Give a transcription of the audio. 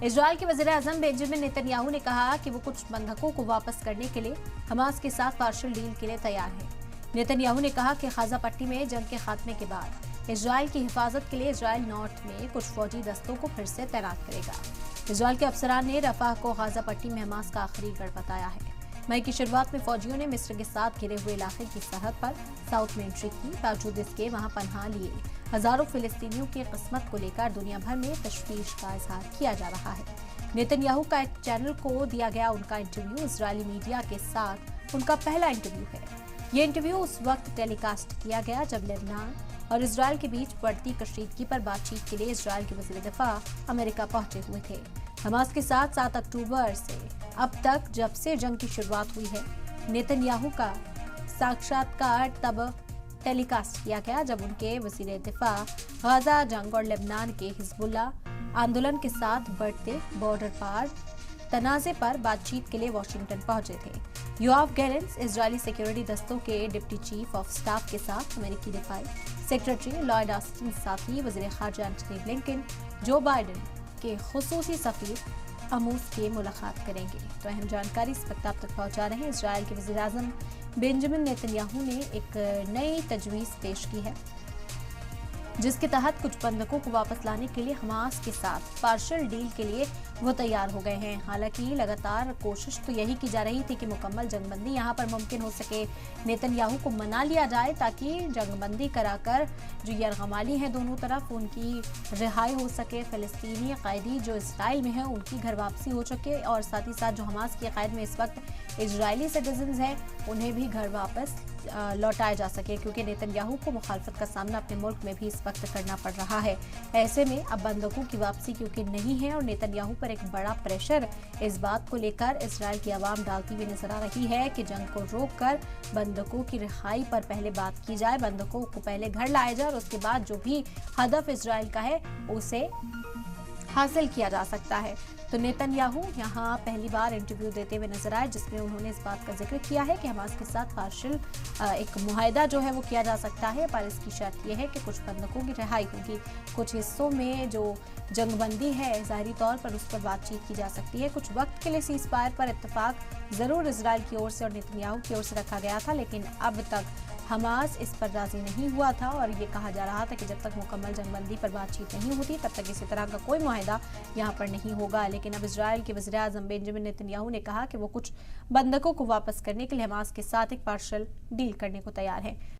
Israel के वज़ीर-ए-आज़म Benjamin Netanyahu ने कहा कि वो कुछ बंधकों को वापस करने के लिए हमास के साथ पार्शियल डील के लिए तैयार है। नेतन्याहू ने कहा कि गाजा पट्टी में जंग के खात्मे के बाद इजराइल की हिफाजत के लिए इजराइल नॉर्थ में कुछ फौजी दस्तों को फिर से तैनात करेगा। इजराइल के अफसरान ने रफाह को गाजा पट्टी में हमास का आखिरी गढ़ बताया है। मई की शुरुआत में फौजियों ने मिस्र के साथ घिरे हुए इलाके की सरहद पर साउथ में एंट्री की। बावजूद इसके वहां पनाह लिए हजारों फिलिस्तीनियों की किस्मत को लेकर दुनिया भर में तशवीश का इजहार किया जा रहा है। नेतन्याहू का एक चैनल को दिया गया उनका इंटरव्यू इजरायली मीडिया के साथ उनका पहला इंटरव्यू है। ये इंटरव्यू उस वक्त टेलीकास्ट किया गया जब लेबनान और इजराइल के बीच बढ़ती कशीदगी पर बातचीत के लिए इजराइल के वज़ीर दिफा अमेरिका पहुंचे हुए थे। हमास के साथ 7 अक्टूबर से अब तक जब से जंग की शुरुआत हुई है, नेतन्याहू का साक्षात्कार तब टेलीकास्ट किया गया जब उनके वज़ीर दिफा गाजा जंग और लेबनान के हिजबुल्लाह आंदोलन के साथ बढ़ते बॉर्डर पार तनाज़े पर बातचीत के लिए वाशिंगटन पहुंचे थे। योआव गैलेंट्स इजरायली सिक्योरिटी दस्तों के डिप्टी चीफ ऑफ स्टाफ के साथ अमेरिकी दिफाई सेक्रेटरी लॉयड ऑस्टिन के साथ ही वज़ीर ख़ारजा एंटनी ब्लिंकन जो बाइडेन के खुसूसी सफीर अमूस के मुलाकात करेंगे। तो अहम जानकारी इस वक्त आप तक पहुंचा रहे हैं। इजराइल के वज़ीर-ए-आज़म बेंजामिन नेतन्याहू ने एक नई तजवीज़ पेश की है जिसके तहत कुछ बंधकों को वापस लाने के लिए हमास के साथ पार्शियल डील के लिए वो तैयार हो गए हैं। हालांकि लगातार कोशिश तो यही की जा रही थी कि मुकम्मल जंगबंदी यहां पर मुमकिन हो सके, नेतन्याहू को मना लिया जाए ताकि जंगबंदी कराकर जो यरगमाली है दोनों तरफ उनकी रिहाई हो सके, फिलिस्तीनी कैदी जो इजराइल में है उनकी घर वापसी हो सके और साथ ही साथ जो हमास के कैद में इस वक्त इजरायली सिटीजन्स हैं उन्हें भी घर वापस लौटाया जा सके, क्योंकि नेतन्याहू को मुखालफत का सामना अपने मुल्क में भी इस वक्त करना पड़ रहा है। ऐसे में अब बंधकों की वापसी क्योंकि नहीं है और नेतन्याहू पर एक बड़ा प्रेशर इस बात को लेकर इजराइल की आवाम डालती हुई नजर आ रही है कि जंग को रोककर बंधकों की रिहाई पर पहले बात की जाए, बंधकों को पहले घर लाया जाए और उसके बाद जो भी हदफ इजराइल का है उसे हासिल किया जा सकता है। तो नेतन्याहू यहाँ पहली बार इंटरव्यू देते हुए नजर आए जिसमें उन्होंने इस बात का जिक्र किया है कि हमास के साथ पार्शियल एक मुआहदा जो है वो किया जा सकता है, पर इसकी शर्त यह है कि कुछ बंधकों की रिहाई होगी। कुछ हिस्सों में जो जंगबंदी है ज़ाहिरी तौर पर उस पर बातचीत की जा सकती है। कुछ वक्त के लिए सीज़ फायर पर इत्तेफाक ज़रूर इजराइल की ओर से और नेतन्याहू की ओर से रखा गया था, लेकिन अब तक हमास इस पर राजी नहीं हुआ था और ये कहा जा रहा था कि जब तक मुकम्मल जंगबंदी पर बातचीत नहीं होती तब तक इसी तरह का कोई मुआहदा यहाँ पर नहीं होगा। लेकिन अब इजराइल के वज़ीर-ए-आज़म बेंजामिन नेतन्याहू ने कहा कि वो कुछ बंधकों को वापस करने के लिए हमास के साथ एक पार्शियल डील करने को तैयार है।